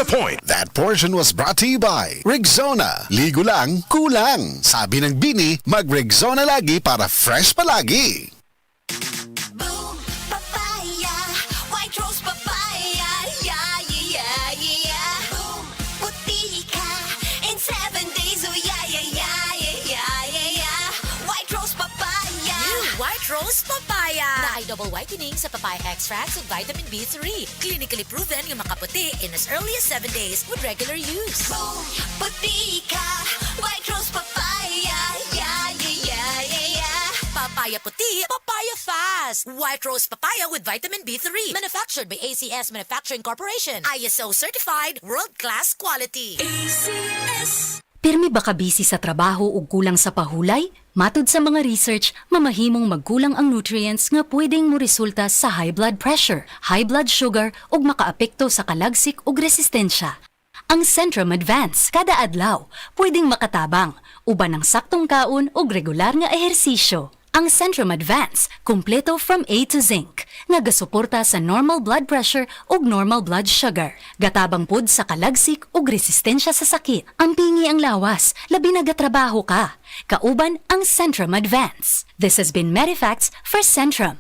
the point. That portion was brought to you by Rexona. Ligo lang, kulang. Sabi ng Bini, mag-Rexona lagi para fresh palagi. Boom, papaya, white rose papaya, yeah, yeah, yeah. Boom, puti ka in 7 days, oh yeah, yeah, yeah, yeah, yeah, yeah. White rose papaya. New White Rose Papaya na ay double whitening sa papaya extracts with vitamin B3. Clinically proven yung makaputi in as early as 7 days with regular use. Boom, puti ka, white rose papaya, yeah, yeah, yeah, yeah, yeah. Papaya puti, papaya fast. White Rose Papaya with vitamin B3. Manufactured by ACS Manufacturing Corporation. ISO certified, world-class quality. ACS. Pirmi ba ka busy sa trabaho o kulang sa pahulay? Matud sa mga research, mamahimong magkulang ang nutrients nga pwedeng mo resulta sa high blood pressure, high blood sugar ug makaapekto sa kalagsik ug resistensya. Ang Centrum Advance kada adlaw pwedeng makatabang uban ng saktong kaon ug regular nga ehersisyo. Ang Centrum Advance, kumpleto from A to Zinc, nga gasuporta sa normal blood pressure ug normal blood sugar. Gatabang pud sa kalagsik ug resistensya sa sakit. Ang pingi ang lawas, labi na gatrabaho ka. Kauban ang Centrum Advance. This has been Medifacts for Centrum.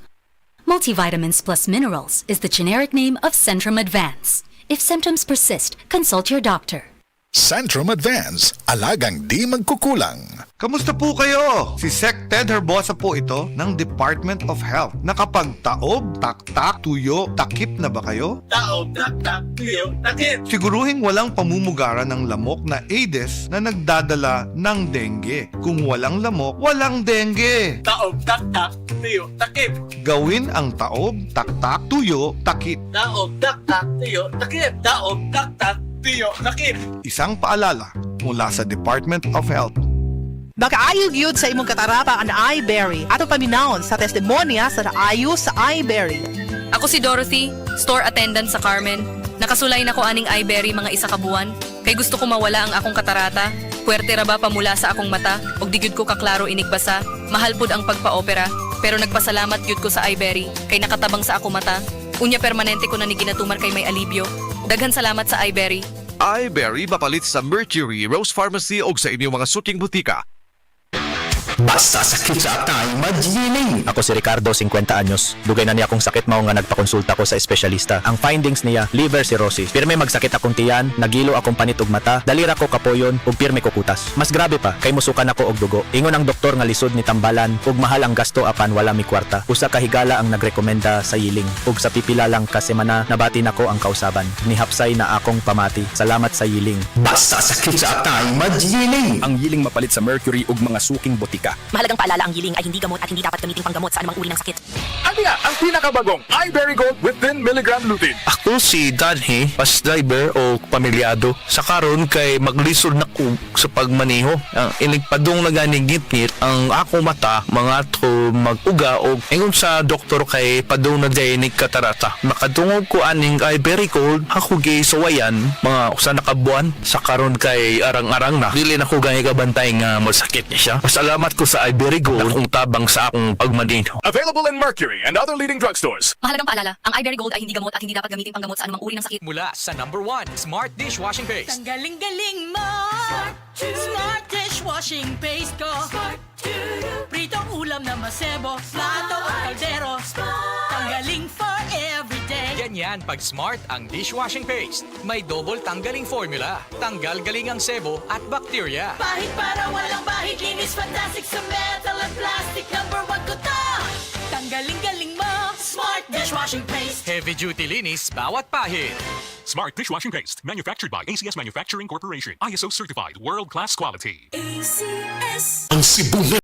Multivitamins plus minerals is the generic name of Centrum Advance. If symptoms persist, consult your doctor. Centrum Advance, alagang di magkukulang. Kamusta po kayo? Si Sec Ted Herbosa po ito ng Department of Health. Nakapagtaob, taktak, tuyo, takip na ba kayo? Taob, tak, tuyo, takip. Siguruhing walang pamumugara ng lamok na Aedes na nagdadala ng dengue. Kung walang lamok, walang dengue. Taob, tak, tuyo, takip. Gawin ang taob, taktak, tuyo, takip. Taob, tak, tuyo, takip. Taob, tak, tuyo, takip. Isang paalala mula sa Department of Health. Makaayog yun sa imong katarata ang iBerry ato paminahon sa testimonya sa naayo sa iBerry. Ako si Dorothy, store attendant sa Carmen. Nakasulay na ko aning iBerry mga isa ka buwan. Kay gusto ko mawala ang akong katarata. Puwerte ra ba pamula sa akong mata? Og di gyud ko kaklaro inigbasa. Mahal pud ang pagpa-opera. Pero nagpasalamat gyud ko sa iBerry. Kay nakatabang sa akong mata. Unya permanente ko na ni ginatuman kay may alibyo. Daghan salamat sa iBerry. iBerry mapalit sa Mercury, Rose Pharmacy o sa inyong mga suking butika. Basta sakit sa atay, magiling. Ako si Ricardo, 50 anyos. Dugay na niya akong sakit mao nga nagpakonsulta ko sa espesyalista. Ang findings niya, liver cirrhosis. Pirme magsakit akong tiyan, nagilo akong panit ug mata, dalira ko kapoyon ug pirme ko kutas. Mas grabe pa, kay musukan ako og dugo. Ingon ang doktor nga lisod ni tambalan ug mahal ang gasto apan wala mi kwarta. Usa ka higala ang nagrekomenda sa yiling. Ug sa pipila lang ka semana nabati nako ang kausaban. Nihapsay na akong pamati. Salamat sa yiling. Basta sakit sa atay, magiling. Ang yiling mapalit sa Mercury ug mga suking botika. Mahalagang paalala, ang giling ay hindi gamot at hindi dapat gamitin panggamot sa anumang uri ng sakit. Ano nga ang pinakabagong iBerry Gold with 10 mg lutein? Ako si Danny, bus driver o pamilyado. Sa karon kay maglisod na ko sa pagmaneho. Ang inigpadong na ganing ngit-ngit ang ako mata mga to mag-uga o ingon sa doktor kay padong na dinig katarata. Makadungog ko aning iBerry Gold ako gay sawayan mga usa na kabuan. Sa karon kay arang-arang na dili na ko gani kabantay nga masakit niya siya. Pasalamat ko sa iBerry Gold kung tabang sa akong pagmaneho. Available in Mercury and other leading drugstores. Mahalagang paalala, ang iBerry Gold ay hindi gamot at hindi dapat gamitin panggamot sa anumang uri ng sakit. Mula sa #1 Smart Dishwashing Paste. Ang galing-galing mo. Smart dishwashing paste ko. Pritong ulam na masebo. Plato o kaldero. Tanggaling for everyday. Ganyan pag Smart ang dishwashing paste. May double tanggaling formula. Tanggal galing ang sebo at bakterya. Bahid para walang bahid. Linis fantastic sa metal at plastic. #1 ko to. Tanggaling-galing mo. Smart dishwashing paste. Heavy duty linis bawat pahid. Smart Dishwashing Paste, manufactured by ACS Manufacturing Corporation. ISO certified, world-class quality. ACS. Ang Cebu